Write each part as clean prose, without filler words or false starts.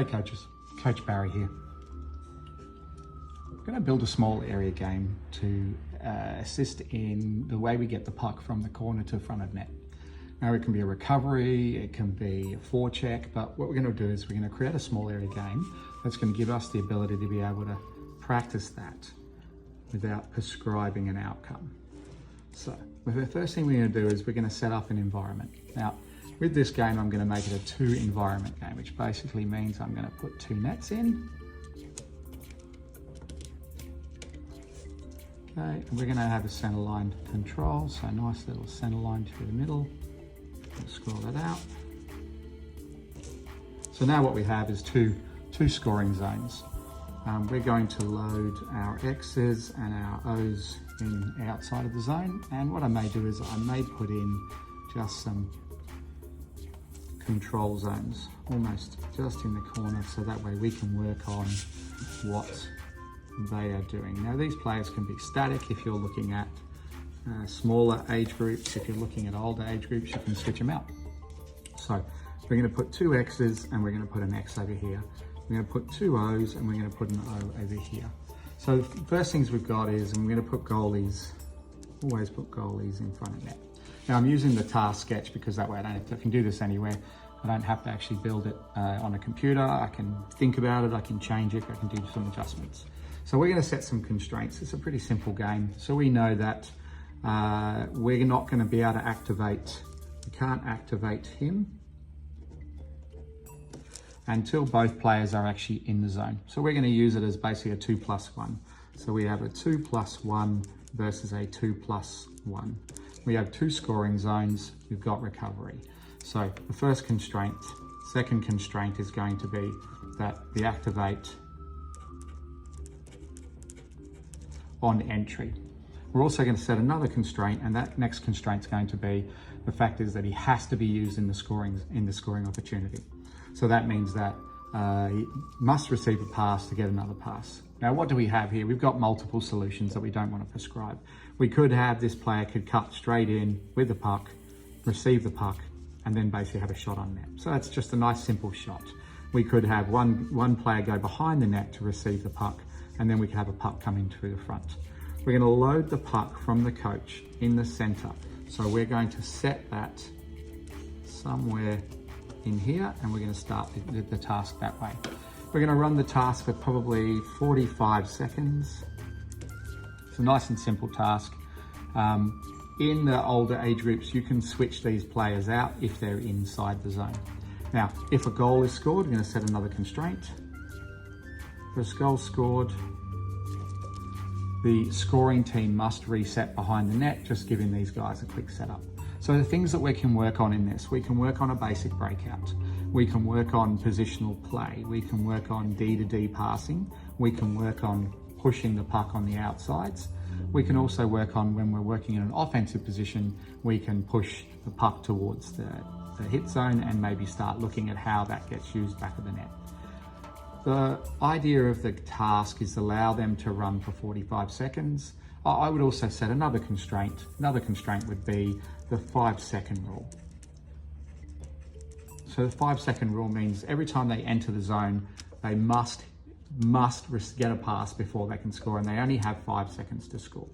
Hey coaches, Coach Barry here. I'm going to build a small area game to assist in the way we get the puck from the corner to front of net. Now it can be a recovery, it can be a forecheck, but what we're going to do is we're going to create a small area game that's going to give us the ability to be able to practice that without prescribing an outcome. So the first thing we're going to do is we're going to set up an environment. Now with this game I'm going to make it a 2 environment game, which basically means I'm going to put 2 nets in. Okay, and we're going to have a center line control, so a nice little center line through the middle. We'll scroll that out. So now what we have is two scoring zones. We're going to load our X's and our O's in outside of the zone, and what I may do is I may put in just some control zones, almost just in the corner, so that way we can work on what they are doing. Now these players can be static if you're looking at smaller age groups. If you're looking at older age groups, you can switch them out. So we're going to put 2 X's and we're going to put an X over here. We're going to put 2 O's and we're going to put an O over here. So the first things we've got is, and we're going to put goalies, always put goalies in front of net. Now I'm using the task sketch because that way I can do this anywhere. I don't have to actually build it on a computer. I can think about it, I can change it, I can do some adjustments. So we're going to set some constraints. It's a pretty simple game. So we know that we're not going to be able to activate, we can't activate him until both players are actually in the zone. So we're going to use it as basically a 2+1. So we have a 2+1 versus a 2+1. We have 2 scoring zones, we've got recovery. So the first constraint, second constraint is going to be that the activate on entry. We're also going to set another constraint, and that next constraint is going to be the fact is that he has to be used in the scoring opportunity. So that means that he must receive a pass to get another pass. Now what do we have here? We've got multiple solutions that we don't want to prescribe. We could have this player could cut straight in with the puck, receive the puck, and then basically have a shot on net. So that's just a nice simple shot. We could have one player go behind the net to receive the puck, and then we could have a puck coming through the front. We're going to load the puck from the coach in the center. So we're going to set that somewhere in here, and we're going to start the task that way. We're going to run the task for probably 45 seconds. It's a nice and simple task. In the older age groups, you can switch these players out if they're inside the zone. Now, if a goal is scored, we're going to set another constraint. For a goal scored, the scoring team must reset behind the net, just giving these guys a quick setup. So the things that we can work on in this, we can work on a basic breakout. We can work on positional play. We can work on D-to-D passing. We can work on pushing the puck on the outsides. We can also work on, when we're working in an offensive position, we can push the puck towards the hit zone and maybe start looking at how that gets used back of the net. The idea of the task is to allow them to run for 45 seconds. I would also set another constraint. Another constraint would be the 5-second rule. So the 5-second rule means every time they enter the zone, they must get a pass before they can score, and they only have 5 seconds to score.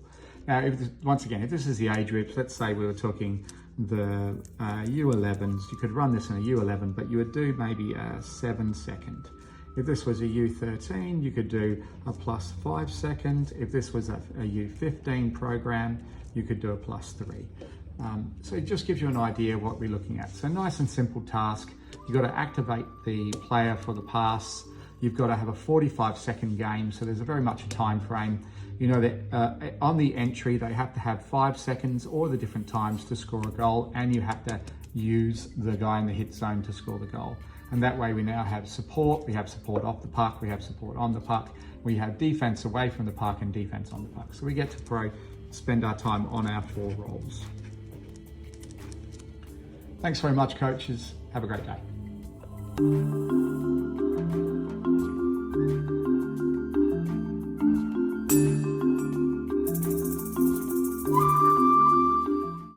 Now, once again, if this is the age groups, let's say we were talking the U11s, you could run this in a U11, but you would do maybe a 7-second. If this was a U13, you could do a +5 second. If this was a U15 program, you could do a +3. So it just gives you an idea what we're looking at. So nice and simple task. You've got to activate the player for the pass. You've got to have a 45-second game, so there's very much a time frame. You know that on the entry, they have to have 5 seconds or the different times to score a goal, and you have to use the guy in the hit zone to score the goal. And that way we now have support. We have support off the puck, we have support on the puck, we have defense away from the puck and defense on the puck. So we get to spend our time on our 4 roles. Thanks very much, coaches. Have a great day.